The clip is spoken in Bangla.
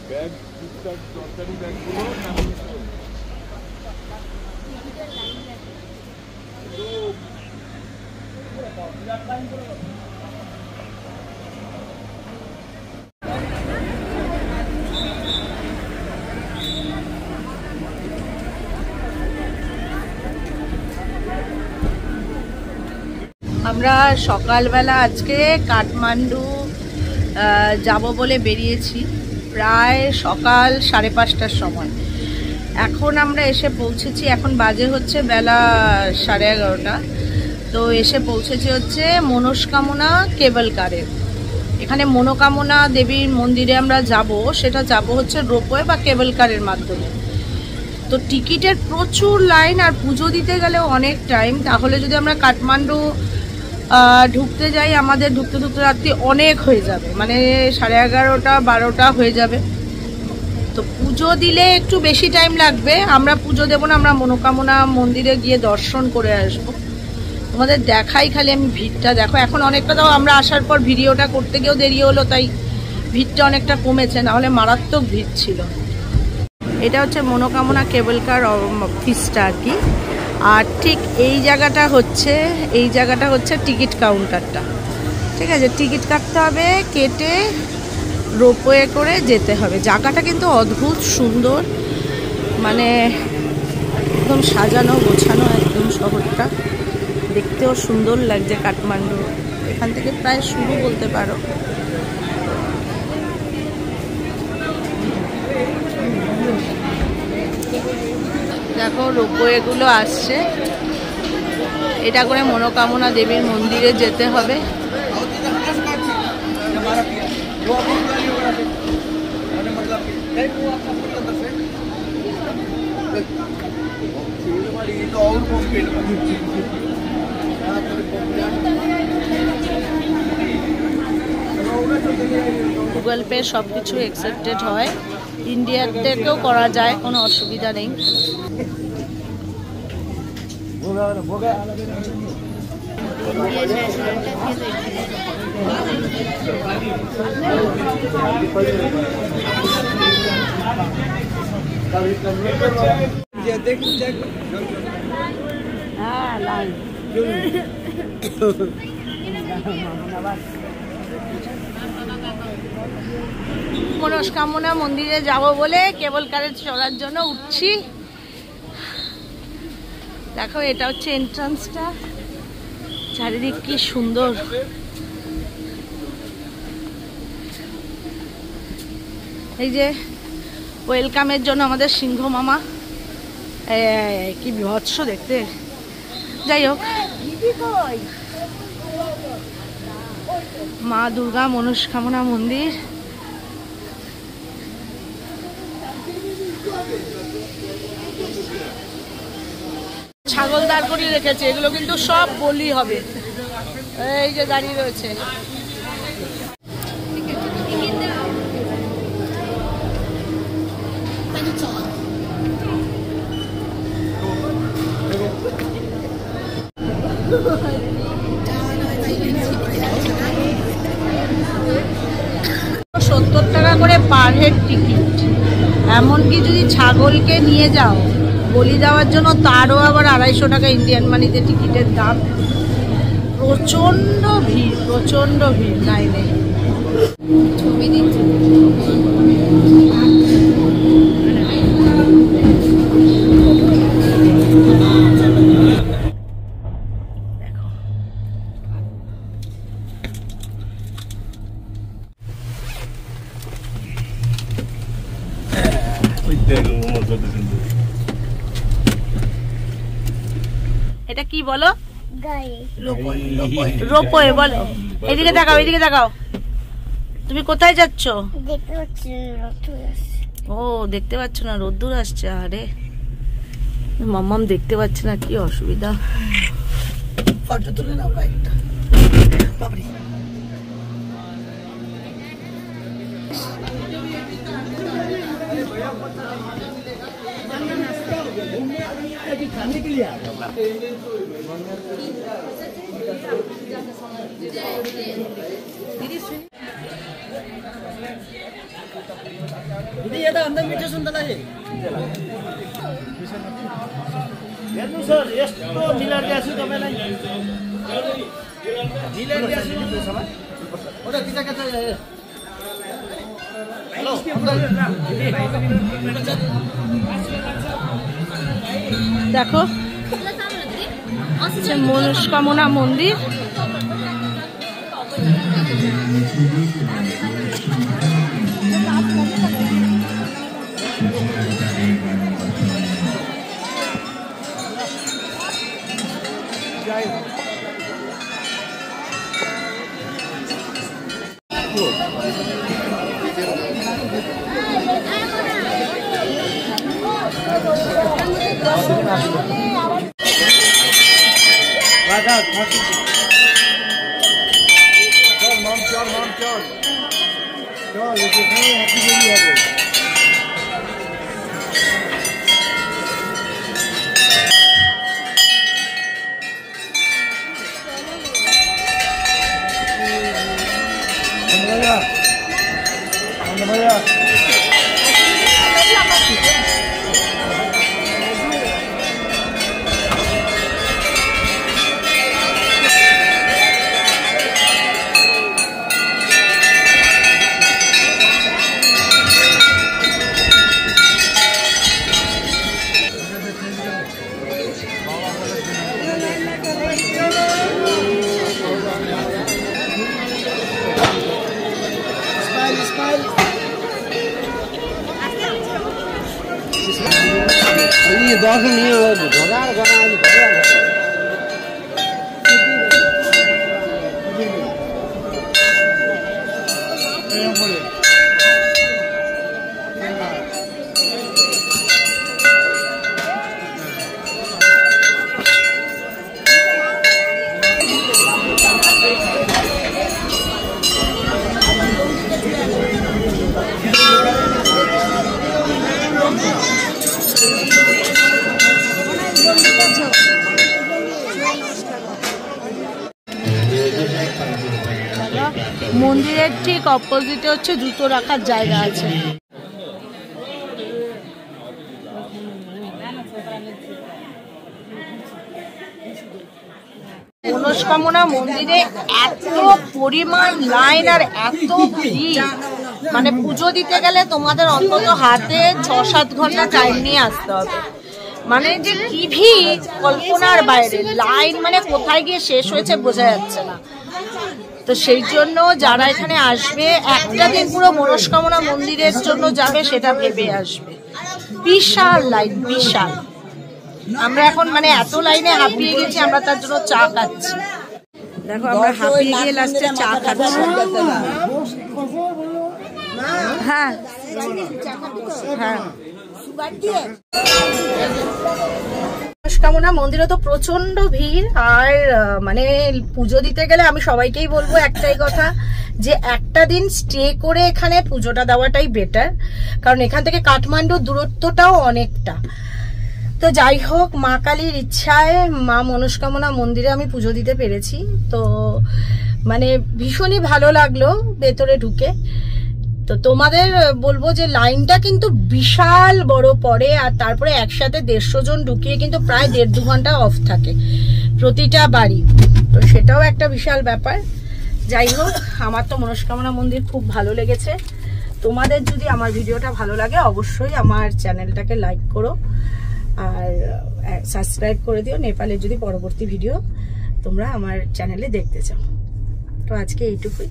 ব্যাগ টুকটাক সরকারি ব্যাগগুলো আমরা সকালবেলা আজকে কাঠমান্ডু যাব বলে বেরিয়েছি, প্রায় সকাল 5:30টার সময়। এখন আমরা এসে পৌঁছেছি, এখন বাজে হচ্ছে বেলা 11:30। তো এসে পৌঁছেছি হচ্ছে মনস্কামনা কেবল কারে। এখানে মনোকামনা দেবীর মন্দিরে আমরা যাব, সেটা যাব হচ্ছে রোপওয়ে বা কেবল কারের মাধ্যমে। তো টিকিটের প্রচুর লাইন, আর পুজো দিতে গেলেও অনেক টাইম। তাহলে যদি আমরা কাঠমান্ডু ঢুকতে যাই, আমাদের ঢুকতে ঢুকতে রাত্রি অনেক হয়ে যাবে, মানে 11:30 12টা হয়ে যাবে। তো পুজো দিলে একটু বেশি টাইম লাগবে। আমরা পুজো দেবো না, আমরা মনোকামনা মন্দিরে গিয়ে দর্শন করে আসবো। তোমাদের দেখাই খালি আমি ভিড়টা দেখো। এখন অনেকটা, তাও আমরা আসার পর ভিডিওটা করতে গিয়েও দেরি হলো, তাই ভিড়টা অনেকটা কমেছে, নাহলে মারাত্মক ভিড় ছিল। এটা হচ্ছে মনোকামনা কেবল কার অফিসটা আর কি। আর ঠিক এই জায়গাটা হচ্ছে টিকিট কাউন্টারটা। ঠিক আছে, টিকিট কাটতে হবে, কেটে রোপওয়ে করে যেতে হবে। জায়গাটা কিন্তু অদ্ভুত সুন্দর, মানে একদম সাজানো গোছানো একদম শহরটা, দেখতেও সুন্দর লাগছে কাঠমান্ডু। এখান থেকে প্রায় শুরু বলতে পারো। দেখো রোপওয়েগুলো আসছে, এটা করে মনোকামনা দেবীর মন্দিরে যেতে হবে। গুগল পে সব কিছু অ্যাকসেপ্টেড হয়, ইন্ডিয়ার থেকেও করা যায়, কোনো অসুবিধা নেই। মনস্কামনা মন্দিরে যাব বলে কেবল কারে চলার জন্য উঠছি। দেখো এটা হচ্ছে এন্ট্রান্সটা, চারিদিক কি সুন্দর। এই যে ওয়েলকামের জন্য আমাদের সিংহ মামা, কি বিভৎস দেখতে। যাই হোক, মা দুর্গা মনস্কামনা মন্দির। ছাগল দাঁড় করিয়ে রেখেছে, এগুলো কিন্তু সব বলি হবে। এই যে দাঁড়িয়ে রয়েছে, টাকা করে পার হেড টিকিট। এমনকি যদি ছাগলকে নিয়ে যাও বলি দেওয়ার জন্য, তারও আবার 250 টাকা ইন্ডিয়ান মানিতে টিকিটের দাম। প্রচন্ড ভিড় লাইনে। ছবি দিচ্ছি, এটা কি বলো? রোপওয়ে বলো। এদিকে তাকাও, তুমি কোথায় যাচ্ছ? ও দেখতে পাচ্ছ না, রোদ্দুর আসছে। আরে মাম্মাম দেখতে পাচ্ছে না, কি অসুবিধা। ফটো তুলে নাও একটা। दीदी ये तो अंदर मीठो सुनता है हेर्नु सर यस्तो मिलर दिएछु तपाईलाई मिलर दिएछु ओटा किता कता हेलो দেখো মনস্কামনা মন্দির। মন্দিরের ঠিক অপোজিটে হচ্ছে জুতো রাখার জায়গা আছে। মনস্কামনা মন্দিরে এত পরিমাণ লাইন আর এত ভিড়, মানে পুজো দিতে গেলে তোমাদের অন্তত হাতে 6-7 ঘন্টা টাইম নিয়ে আসতে হবে। মানে যে কি ভিড় কল্পনার বাইরে, লাইন মানে কোথায় গিয়ে শেষ হয়েছে বোঝা যাচ্ছে না। তো সেই জন্য যারা এখানে আসবে একটা দিন পুরো মনস্কামনা মন্দিরের জন্য যাবে সেটা ভেবে আসবে। বিশাল লাইন, বিশাল। আমরা এখন মানে এত লাইনে হাঁপিয়ে গেছি, আমরা তার জন্য চা খাচ্ছি। দেখো আমরা হাঁপিয়ে গিয়ে লাস্টে চা খাচ্ছি। হ্যাঁ হ্যাঁ, মনস্কামনা মন্দিরে তো প্রচন্ড ভিড়। আর মানে পুজো দিতে গেলে আমি সবাইকেই বলবো একটাই কথা, যে একটা দিন স্টে করে এখানে পুজোটা দেওয়াটাই বেটার, কারণ এখান থেকে কাঠমান্ডুর দূরত্বটাও অনেকটা। তো যাই হোক, মা কালীর ইচ্ছায় মা মনস্কামনা মন্দিরে আমি পুজো দিতে পেরেছি। তো মানে ভীষণই ভালো লাগলো ভেতরে ঢুকে। তো তোমাদের বলবো যে লাইনটা কিন্তু বিশাল বড় পড়ে, আর তারপরে একসাথে 150 জন ঢুকিয়ে কিন্তু প্রায় 1.5-2 ঘন্টা অফ থাকে প্রতিটা বাড়ি। তো সেটাও একটা বিশাল ব্যাপার। যাই হোক, আমার তো মনস্কামনা মন্দির খুব ভালো লেগেছে। তোমাদের যদি আমার ভিডিওটা ভালো লাগে অবশ্যই আমার চ্যানেলটাকে লাইক করো আর সাবস্ক্রাইব করে দিও, নেপালের যদি পরবর্তী ভিডিও তোমরা আমার চ্যানেলে দেখতে চাও। তো আজকে এইটুকুই।